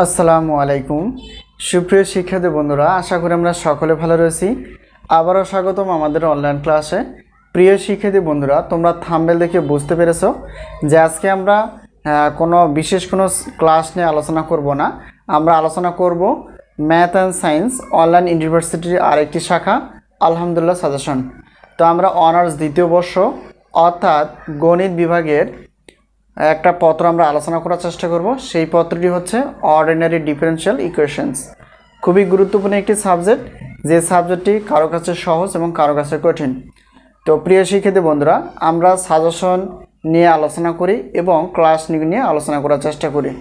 আসসালামু আলাইকুম সুপ্রিয় শিক্ষার্থী বন্ধুরা, আশা করি আমরা সকলে ভালো রয়েছি। আবারও স্বাগতম আমাদের অনলাইন ক্লাসে। প্রিয় শিক্ষার্থী বন্ধুরা, তোমরা থাম্বনেল দেখে বুঝতে পেরেছো যে আজকে আমরা কোনো বিশেষ কোনো ক্লাস নিয়ে আলোচনা করব না। আমরা আলোচনা করব ম্যাথ অ্যান্ড সায়েন্স অনলাইন ইউনিভার্সিটির আরেকটি শাখা আলহামদুলিল্লাহ সাজেশন। তো আমরা অনার্স দ্বিতীয় বর্ষ অর্থাৎ গণিত বিভাগের একটা পত্র আমরা আলোচনা করার চেষ্টা করব। সেই পত্রটি হচ্ছে অর্ডিনারি ডিফারেনশিয়াল ইকুয়েশনস। খুবই গুরুত্বপূর্ণ একটি সাবজেক্ট, যে সাবজেক্টটি কারো কাছে সহজ এবং কারো কাছে কঠিন। তো প্রিয় শিক্ষার্থী বন্ধুরা, আমরা সাজেশন নিয়ে আলোচনা করি এবং ক্লাস নিয়ে আলোচনা করার চেষ্টা করি।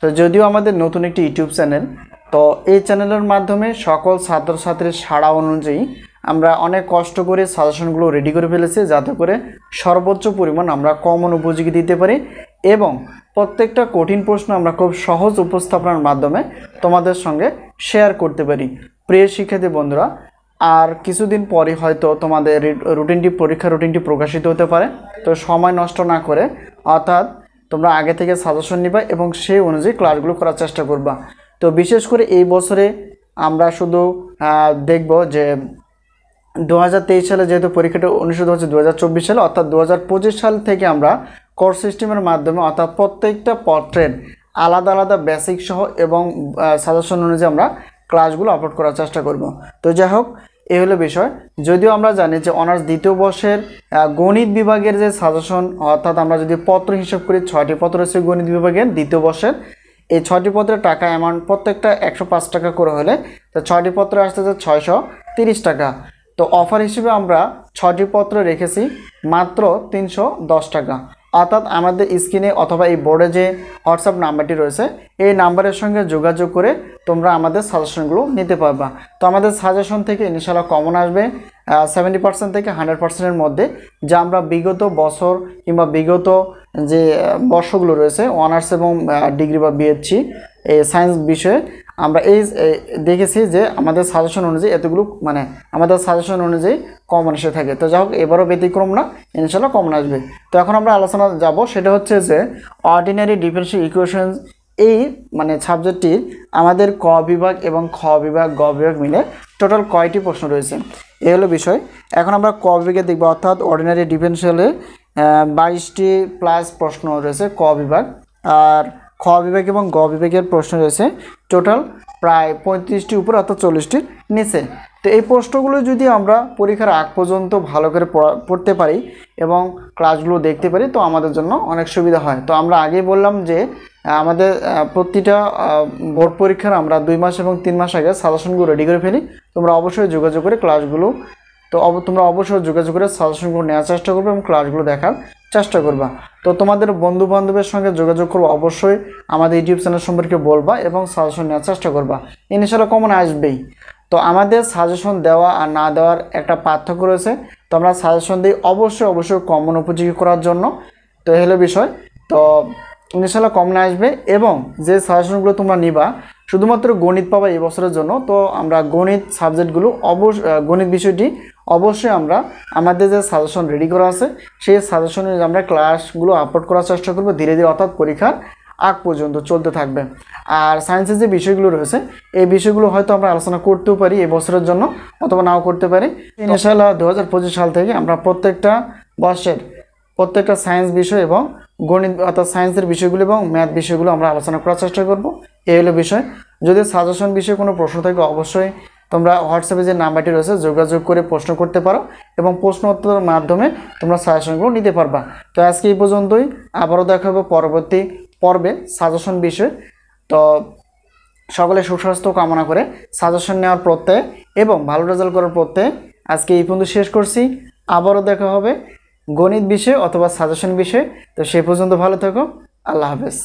তো যদিও আমাদের নতুন একটি ইউটিউব চ্যানেল, তো এই চ্যানেলের মাধ্যমে সকল ছাত্রছাত্রীর সাড়া অনুযায়ী আমরা অনেক কষ্ট করে সাজেশনগুলো রেডি করে ফেলেছি, যাতে করে সর্বোচ্চ পরিমাণ আমরা কমন উপযোগী দিতে পারি এবং প্রত্যেকটা কঠিন প্রশ্ন আমরা খুব সহজ উপস্থাপনার মাধ্যমে তোমাদের সঙ্গে শেয়ার করতে পারি। প্রিয় শিক্ষার্থী বন্ধুরা, আর কিছুদিন পরে হয়তো তোমাদের পরীক্ষা রুটিনটি প্রকাশিত হতে পারে। তো সময় নষ্ট না করে, অর্থাৎ তোমরা আগে থেকে সাজেশন নিবা এবং সেই অনুযায়ী ক্লাসগুলো করার চেষ্টা করবা। তো বিশেষ করে এই বছরে আমরা শুধু দেখব যে 2023 সালে যেহেতু পরীক্ষাটা অনুষ্ঠিত হচ্ছে 2024 সালে, অর্থাৎ 2025 সাল থেকে আমরা কোর্স সিস্টেমের মাধ্যমে অর্থাৎ প্রত্যেকটা পত্রের আলাদা আলাদা বেসিক সহ এবং সাজেশন অনুযায়ী আমরা ক্লাসগুলো আপলোড করার চেষ্টা করব। তো যাই হোক, এই হলো বিষয়। যদিও আমরা জানি যে অনার্স দ্বিতীয় বর্ষের গণিত বিভাগের যে সাজেশন, অর্থাৎ আমরা যদি পত্র হিসাব করি 6টি পত্র রয়েছে গণিত বিভাগের দ্বিতীয় বর্ষের। এই 6টি পত্রের টাকা অ্যামাউন্ট প্রত্যেকটা 105 টাকা করে হলে তো 6টি পত্র আসতেছে 630 টাকা। তো অফার হিসেবে আমরা 6টি পত্র রেখেছি মাত্র 310 টাকা। অর্থাৎ আমাদের স্ক্রিনে অথবা এই বোর্ডে যে হোয়াটসঅ্যাপ নাম্বারটি রয়েছে, এই নাম্বারের সঙ্গে যোগাযোগ করে তোমরা আমাদের সাজেশনগুলো নিতে পারবা। তো আমাদের সাজেশন থেকে ইনশাআল্লাহ কমন আসবে 70% থেকে 100%-এর মধ্যে, যা আমরা বিগত বছর কিংবা বিগত যে বর্ষগুলো রয়েছে অনার্স এবং ডিগ্রি বা বিএসসি এই সায়েন্স বিষয়ে আমরা দেখেছি যে আমাদের সাজেশন অনুযায়ী এতগুলো আমাদের সাজেশন অনুযায়ী কমন এসে থাকে। তো যাই হোক, এবারও ব্যতিক্রম না, ইনশাআল্লাহ কমন আসবে। তো এখন আমরা আলোচনা যাব, সেটা হচ্ছে যে অর্ডিনারি ডিফারেনশিয়াল ইকুয়েশনস এই সাবজেক্টটির আমাদের ক বিভাগ এবং খ বিভাগ গ বিভাগ মিলে টোটাল কয়টি প্রশ্ন রয়েছে, এই হলো বিষয়। এখন আমরা ক বিভাগে দেখব, অর্থাৎ অর্ডিনারি ডিফারেনশিয়ালে 22টি প্লাস প্রশ্ন রয়েছে ক বিভাগ, আর খ বিভাগ এবং গ বিভাগের প্রশ্ন রয়েছে টোটাল প্রায় 35টি উপরে, অর্থাৎ 40টির নিচে। তো এই প্রশ্নগুলো যদি আমরা পরীক্ষার আগ পর্যন্ত ভালো করে পড়তে পারি এবং ক্লাসগুলো দেখতে পারি, তো আমাদের জন্য অনেক সুবিধা হয়। তো আমরা আগেই বললাম যে আমাদের প্রতিটা বোর্ড পরীক্ষার আমরা 2 মাস এবং 3 মাস আগে সাজেশনগুলো রেডি করে ফেলি। তোমরা অবশ্যই যোগাযোগ করে ক্লাসগুলো তোমরা অবশ্যই যোগাযোগ করে সাজেশনগুলো নেওয়ার চেষ্টা করবে এবং ক্লাসগুলো দেখার চেষ্টা করবা। তো তোমাদের বন্ধু বান্ধবের সঙ্গে যোগাযোগ করবো, অবশ্যই আমাদের ইউটিউব চ্যানেল সম্পর্কে বলবা এবং সাজেশন নেওয়ার চেষ্টা করবা। ইনশাআল্লাহ কমন আসবেই। তো আমাদের সাজেশন দেওয়া আর না দেওয়ার একটা পার্থক্য রয়েছে। তো আমরা সাজেশন দিই অবশ্যই কমন উপযোগী করার জন্য। তো এই হলো বিষয়। তো ইনশাআল্লাহ কমন আসবে এবং যে সাজেশনগুলো তোমরা নিবা শুধুমাত্র গণিত পাবা এই বছরের জন্য। তো আমরা গণিত সাবজেক্টগুলো গণিত বিষয়টি অবশ্যই আমরা আমাদের যে সাজেশন রেডি করা আছে সেই সাজেশনে আমরা ক্লাসগুলো আপলোড করার চেষ্টা করবো ধীরে ধীরে, অর্থাৎ পরীক্ষার আগ পর্যন্ত চলতে থাকবে। আর সায়েন্সের যে বিষয়গুলো রয়েছে এই বিষয়গুলো হয়তো আমরা আলোচনা করতেও পারি এই বছরের জন্য, অথবা নাও করতে পারি। ইনশাআল্লাহ 2025 সাল থেকে আমরা প্রত্যেকটা বর্ষের প্রত্যেকটা সায়েন্স বিষয় এবং গণিত অর্থাৎ সায়েন্সের বিষয়গুলো এবং ম্যাথ বিষয়গুলো আমরা আলোচনা করার চেষ্টা করব। এই হলো বিষয়। যদি সাজেশন বিষয়ে কোনো প্রশ্ন থাকে অবশ্যই তোমরা হোয়াটসঅ্যাপে যে নাম্বারটি রয়েছে যোগাযোগ করে প্রশ্ন করতে পারো এবং প্রশ্ন উত্তরের মাধ্যমে তোমরা সাজেশনগুলো নিতে পারবা। তো আজকে এই পর্যন্তই, আবারও দেখা হবে পরবর্তী পর্বে সাজেশন বিষয়ে। তো সকলে সুস্বাস্থ্য কামনা করে সাজেশন নেওয়ার প্রত্যয়ে এবং ভালো রেজাল্ট করার প্রত্যয়ে আজকে এই পর্যন্ত শেষ করছি। আবারও দেখা হবে গণিত বিষয় অথবা সাজেশন বিষয়। তো সেই পর্যন্ত ভালো থেকো, আল্লাহ হাফেজ।